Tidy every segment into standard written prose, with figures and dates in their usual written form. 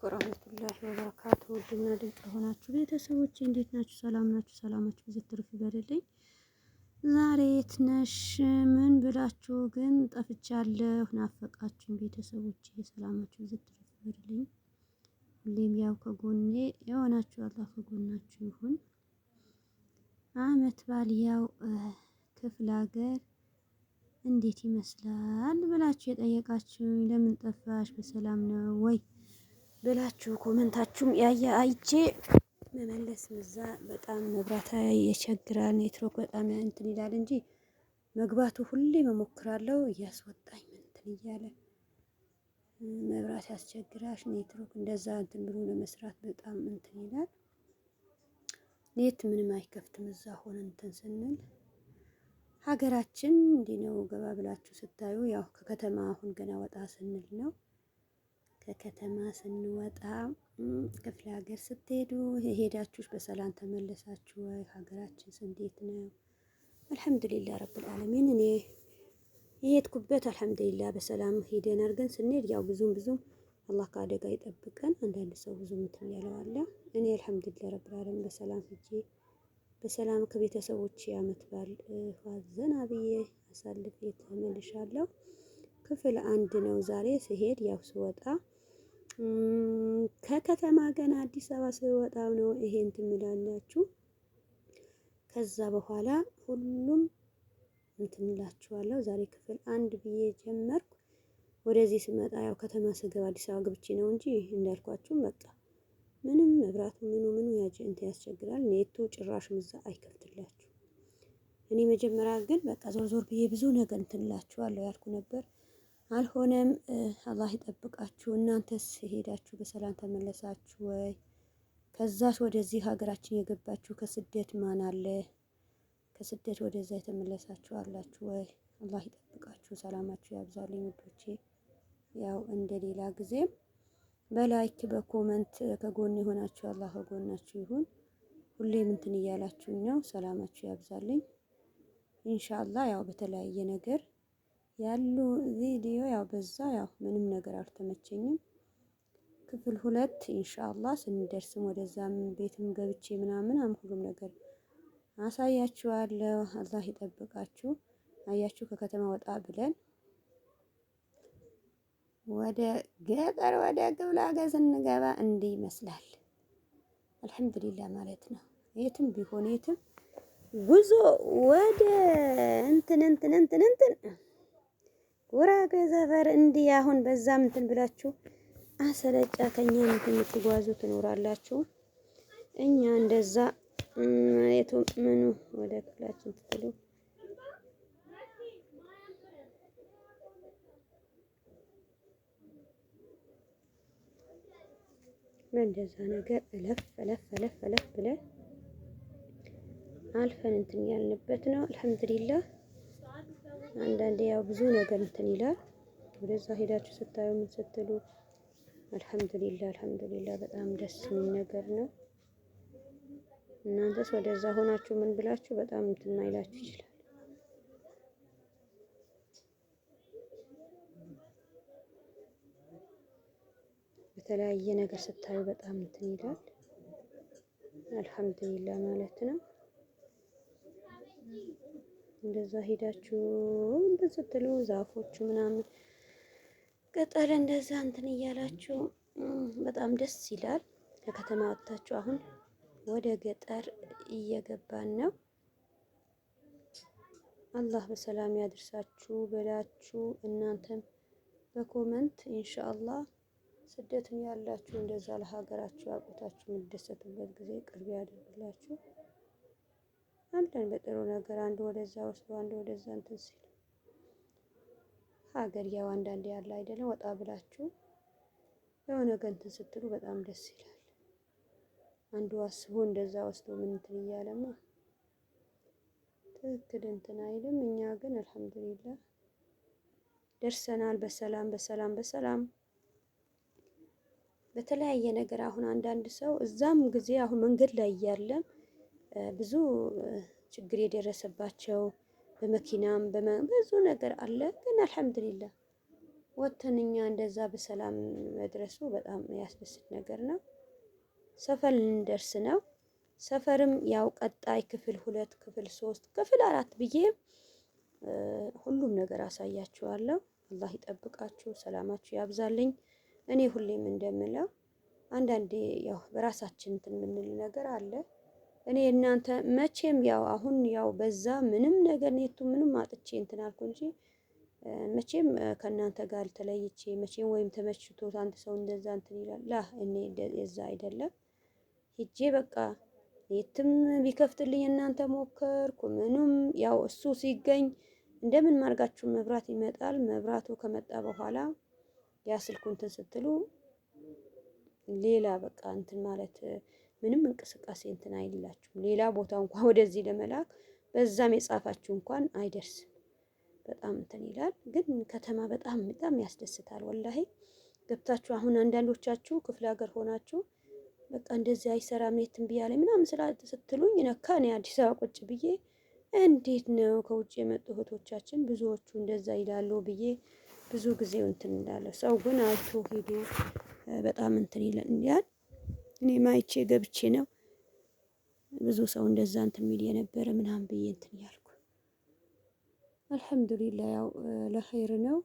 ወራህመቱላሂ ወበረካቱ። ውድና ድንቅ የሆናችሁ ቤተሰቦች እንዴት ናችሁ? ሰላም ናችሁ? ሰላማችሁ ብዙ ትርፍ ይበልልኝ። ዛሬ የት ነሽ ምን ብላችሁ ግን ጠፍቻለሁ፣ ናፈቃችሁኝ ቤተሰቦች። ሰላማችሁ ብዙ ትርፍ ይበልልኝ። ሁሌም ያው ከጎኔ የሆናችሁ አላህ ከጎናችሁ ይሁን። አመት ባል ያው ክፍለ ሀገር እንዴት ይመስላል ብላችሁ የጠየቃችሁኝ፣ ለምን ጠፋሽ በሰላም ነው ወይ ብላችሁ ኮመንታችሁም አይቼ መመለስ እዛ በጣም መብራት የቸግራል። ኔትወርክ በጣም እንትን ይላል እንጂ መግባቱ ሁሌ መሞክራለሁ እያስወጣኝ እንትን እያለ መብራት ያስቸግራሽ። ኔትወርክ እንደዛ እንትን ብሎ ለመስራት በጣም እንትን ይላል። ኔት ምንም አይከፍትም እዛ ሆነ እንትን ስንል። ሀገራችን እንዲህ ነው። ገባ ብላችሁ ስታዩ ያው ከከተማ አሁን ገና ወጣ ስንል ነው። ከከተማ ስንወጣ ክፍለ ሀገር ስትሄዱ የሄዳችሁ በሰላም ተመለሳችሁ ወይ? ሀገራችንስ እንዴት ነው? አልሐምዱሊላህ ረብል ዓለሚን። እኔ የሄድኩበት አልሐምዱሊላህ በሰላም ሄደናል። ግን ስንሄድ ያው ብዙም አላህ ከአደጋ ይጠብቀን። አንዳንድ ሰው ብዙም እንትን ያለው አለ። እኔ አልሐምዱሊላህ ረብል ዓለሚን በሰላም ሄጄ በሰላም ከቤተሰቦቼ አመት ባል ዘና ብዬ አሳልፌ ተመልሻለሁ። ክፍል አንድ ነው ዛሬ ስሄድ። ያው ስወጣ ከከተማ ገና አዲስ አበባ ስወጣ ነው ይሄ እንትን እምላላችሁ። ከዛ በኋላ ሁሉም እንትን እላችኋለሁ። ዛሬ ክፍል አንድ ብዬ ጀመርኩ። ወደዚህ ስመጣ ያው ከተማ ስገባ አዲስ አበባ ገብቼ ነው እንጂ እንዳልኳችሁ በቃ ምንም መብራቱ ምኑ እንትን ያስቸግራል። ኔቱ ጭራሽ ምዛ አይከፍትላችሁ። እኔ መጀመሪያ ግን በቃ ዞር ብዬ ብዙ ነገር እንትን እላችኋለሁ ያልኩ ነበር። አልሆነም። አላህ ይጠብቃችሁ። እናንተስ ሄዳችሁ በሰላም ተመለሳችሁ ወይ? ከዛስ ወደዚህ ሀገራችን የገባችሁ ከስደት ማን አለ? ከስደት ወደዛ የተመለሳችሁ አላችሁ ወይ? አላህ ይጠብቃችሁ። ሰላማችሁ ያብዛልኝ ውዶቼ። ያው እንደ ሌላ ጊዜም በላይክ በኮመንት ከጎን የሆናችሁ አላህ ከጎናችሁ ይሁን። ሁሌም እንትን እያላችሁኝ ነው። ሰላማችሁ ያብዛልኝ ኢንሻአላህ። ያው በተለያየ ነገር ያሉ ቪዲዮ ያው በዛ ያው ምንም ነገር አልተመቸኝም። ክፍል ሁለት ኢንሻአላህ ስንደርስም ወደዛም ቤትም ገብቼ ምናምን ሁሉም ነገር አሳያችኋለሁ። አላህ ይጠብቃችሁ። አያችሁ ከከተማ ወጣ ብለን ወደ ገጠር ወደ ክፍለ ሀገር ስንገባ እንዲህ ይመስላል። አልሐምዱሊላህ ማለት ነው። የትም ቢሆን የትም ጉዞ ወደ እንትን ጉራጌ ሰፈር እንዲህ አሁን በዛም እንትን ብላችሁ አሰለጫ ከኛ የምትጓዙ ትኖራላችሁ። እኛ እንደዛ የቱ ምኑ ወደ ክፍላችን ትጥሉ እንደዛ ነገር እለፍ ብለን አልፈን እንትን ያልንበት ነው። አልሐምዱሊላህ። አንዳንዴ ያው ብዙ ነገር እንትን ይላል። ወደዛ ሄዳችሁ ስታዩ ምን ስትሉ አልሐምዱሊላህ በጣም ደስ የሚል ነገር ነው። እናንተስ ወደዛ ሆናችሁ ምን ብላችሁ በጣም እንትን ማይላችሁ ይችላል። በተለያየ ነገር ስታዩ በጣም እንትን ይላል። አልሐምዱሊላህ ማለት ነው። እንደዛ ሄዳችሁ እንትን ስትሉ ዛፎቹ ምናምን ቅጠል እንደዛ እንትን እያላችሁ በጣም ደስ ይላል። ከከተማ ወጥታችሁ አሁን ወደ ገጠር እየገባን ነው። አላህ በሰላም ያድርሳችሁ ብላችሁ እናንተም በኮመንት ኢንሻአላህ ስደትም ያላችሁ እንደዛ ለሀገራችሁ አቁታችሁ የምትደሰቱበት ጊዜ ቅርብ ያድርግላችሁ። አንተን በጥሩ ነገር አንድ ወደዛ ወስዶ አንድ ወደዛ እንትን ሲል ሀገር ያው አንዳንዴ ያለ አይደለም ወጣ ብላችሁ የሆነ ነገር እንትን ስትሉ በጣም ደስ ይላል። አንዱ አስቦ እንደዛ ወስዶ ምን እንትን እያለማ ትክክል እንትን አይልም። እኛ ግን አልሐምዱሊላህ ደርሰናል በሰላም በተለያየ ነገር። አሁን አንዳንድ ሰው እዛም ጊዜ አሁን መንገድ ላይ እያለም ብዙ ችግር የደረሰባቸው በመኪናም ብዙ ነገር አለ። ግን አልሐምዱሊላህ ወጥተን እኛ እንደዛ በሰላም መድረሱ በጣም ያስደስት ነገር ነው። ሰፈር ልንደርስ ነው። ሰፈርም ያው ቀጣይ ክፍል 2 ክፍል 3 ክፍል 4 ብዬ ሁሉም ነገር አሳያችኋለሁ። አላህ ይጠብቃችሁ፣ ሰላማችሁ ያብዛልኝ። እኔ ሁሌም እንደምለው አንዳንዴ ያው በራሳችን እንትን የምንል ነገር አለ። እኔ እናንተ መቼም ያው አሁን ያው በዛ ምንም ነገር ኔቱ ምንም አጥቼ እንትን አልኩ እንጂ መቼም ከእናንተ ጋር ተለይቼ መቼም ወይም ተመችቶት አንድ ሰው እንደዛ እንትን ይላል ላ እኔ የዛ አይደለም። ሂጄ በቃ የትም ቢከፍትልኝ እናንተ ሞከርኩ ምኑም ያው እሱ ሲገኝ እንደምን ማርጋችሁ መብራት ይመጣል። መብራቱ ከመጣ በኋላ ያ ስልኩ እንትን ስትሉ ሌላ በቃ እንትን ማለት ምንም እንቅስቃሴ እንትን አይላችሁም። ሌላ ቦታ እንኳን ወደዚህ ለመላክ በዛም የጻፋችሁ እንኳን አይደርስም። በጣም እንትን ይላል። ግን ከተማ በጣም በጣም ያስደስታል። ወላሂ ገብታችሁ አሁን አንዳንዶቻችሁ ክፍለ ሀገር ሆናችሁ በቃ እንደዚህ አይሰራም ኔት እምቢ አለኝ ምናምን ስትሉኝ ነካ እኔ አዲስ አበባ ቁጭ ብዬ እንዴት ነው ከውጭ የመጡ እህቶቻችን ብዙዎቹ እንደዛ ይላሉ ብዬ ብዙ ጊዜ እንትን እንዳለ ሰው ግን አይቶ ሄዶ በጣም እንትን ይላል። እኔ ማይቼ ገብቼ ነው ብዙ ሰው እንደዛ እንትን የሚል የነበረ ምናምን ብዬ እንትን ያልኩ አልሐምዱሊላህ ያው ለኸይር ነው።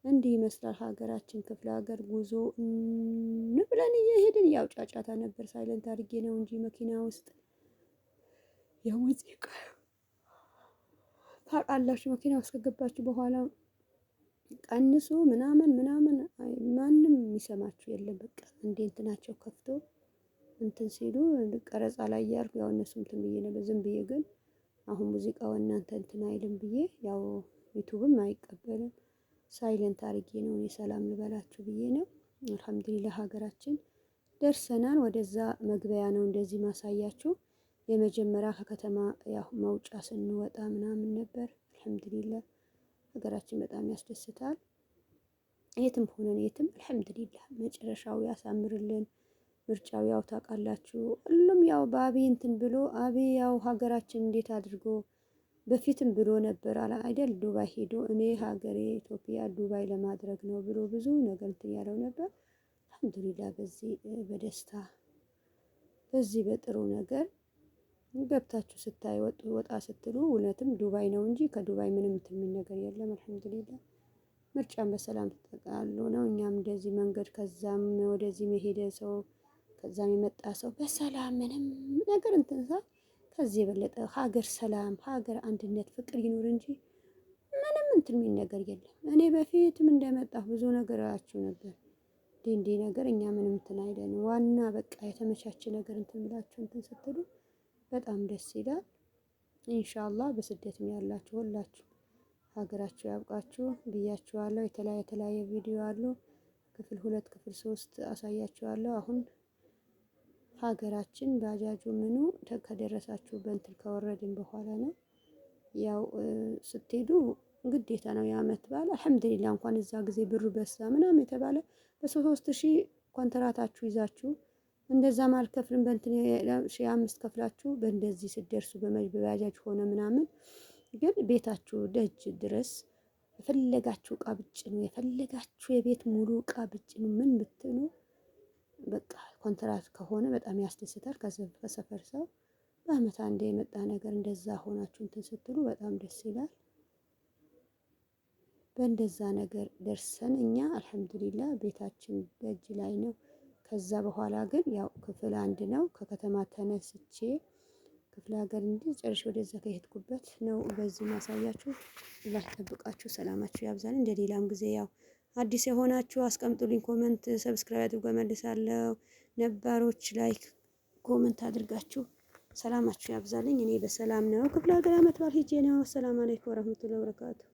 እንዲህ ይመስላል ሀገራችን ክፍለ ሀገር ጉዞ ብለን እየሄድን ያው ጫጫታ ነበር። ሳይለንት አድርጌ ነው እንጂ መኪና ውስጥ የሙዚቃ ታውቃላችሁ መኪና ውስጥ ከገባችሁ በኋላ ቀንሱ ምናምን ምናምን ማንም የሚሰማችሁ የለም። በቃ እንዴ እንትናቸው ከፍቶ እንትን ሲሉ ቀረጻ ላይ ያልኩ ያው እነሱ እንትን ብዬ ነበር ዝም ብዬ ግን አሁን ሙዚቃው እናንተ እንትን አይልም ብዬ ያው ዩቲዩብም አይቀበልም ሳይለንት አድርጌ ነው እኔ ሰላም ልበላችሁ ብዬ ነው። አልሐምዱሊላህ ሀገራችን ደርሰናል። ወደዛ መግቢያ ነው እንደዚህ ማሳያችሁ። የመጀመሪያ ከከተማ ያው መውጫ ስንወጣ ምናምን ነበር። አልሐምዱሊላህ ሀገራችን በጣም ያስደስታል። የትም ሆነን የትም አልሐምዱሊላህ መጨረሻው ያሳምርልን። ምርጫው ያው ታውቃላችሁ ሁሉም ያው በአብይ እንትን ብሎ አብይ ያው ሀገራችን እንዴት አድርጎ በፊትም ብሎ ነበር አይደል ዱባይ ሄዶ እኔ ሀገሬ ኢትዮጵያ ዱባይ ለማድረግ ነው ብሎ ብዙ ነገር እንትን ያለው ነበር። አልሐምዱሊላህ በዚህ በደስታ በዚህ በጥሩ ነገር ገብታችሁ ስታይ ወጣ ስትሉ እውነትም ዱባይ ነው እንጂ ከዱባይ ምንም እንትን የሚል ነገር የለም። አልሐምዱሊላህ ምርጫን በሰላም ተጠቃሎ ነው። እኛም እንደዚህ መንገድ ከዛም ወደዚህ መሄደ ሰው ከዛም የመጣ ሰው በሰላም ምንም ነገር እንትን ሳይል ከዚህ የበለጠ ሀገር ሰላም ሀገር አንድነት ፍቅር ይኑር እንጂ ምንም እንትን የሚል ነገር የለም። እኔ በፊትም እንደመጣሁ ብዙ ነገር እላችሁ ነበር እንዲህ ነገር እኛ ምንም እንትን አይለንም። ዋና በቃ የተመቻቸ ነገር እንትን ብላችሁ እንትን ስትሉ በጣም ደስ ይላል። ኢንሻአላህ በስደትም ያላችሁ ሁላችሁ ሀገራችሁ ያብቃችሁ ብያችኋለሁ። የተለያየ ቪዲዮ አሉ። ክፍል 2 ክፍል 3 አሳያችኋለሁ። አሁን ሀገራችን ባጃጁ ምኑ ከደረሳችሁ በእንትን ከወረድን በኋላ ነው። ያው ስትሄዱ ግዴታ ነው የዓመት በዓል አልሐምዱሊላህ እንኳን እዛ ጊዜ ብሩ በዛ ምናምን የተባለ በ3000 ኮንትራታችሁ ይዛችሁ እንደዛ ማልከፍልም በእንትን 1500 ከፍላችሁ በእንደዚህ ስትደርሱ በባጃጅ ሆነ ምናምን ግን ቤታችሁ ደጅ ድረስ የፈለጋችሁ እቃ ብጭኑ የፈለጋችሁ የቤት ሙሉ እቃ ብጭኑ ምን ብትሉ በቃ ኮንትራት ከሆነ በጣም ያስደስታል። ከሰፈር ሰው በአመት አንዴ የመጣ ነገር እንደዛ ሆናችሁ እንትን ስትሉ በጣም ደስ ይላል። በእንደዛ ነገር ደርሰን እኛ አልሐምዱሊላህ ቤታችን ደጅ ላይ ነው። ከዛ በኋላ ግን ያው ክፍል 1 ነው። ከከተማ ተነስቼ ክፍለ ሀገር እንዲህ ጨርሼ ወደዛ ከሄድኩበት ነው በዚህ ማሳያችሁ። አላህ ይጠብቃችሁ፣ ሰላማችሁ ያብዛል። እንደ ሌላም ጊዜ ያው አዲስ የሆናችሁ አስቀምጡልኝ ኮመንት፣ ሰብስክራይብ አድርጉ እመልሳለሁ። ነባሮች ላይክ ኮመንት አድርጋችሁ ሰላማችሁ ያብዛልኝ። እኔ በሰላም ነው ክፍለ ሀገር ዓመት በዓል ሄጄ ነው። ሰላም አለይኩም ወራህመቱላሂ ወበረካቱ።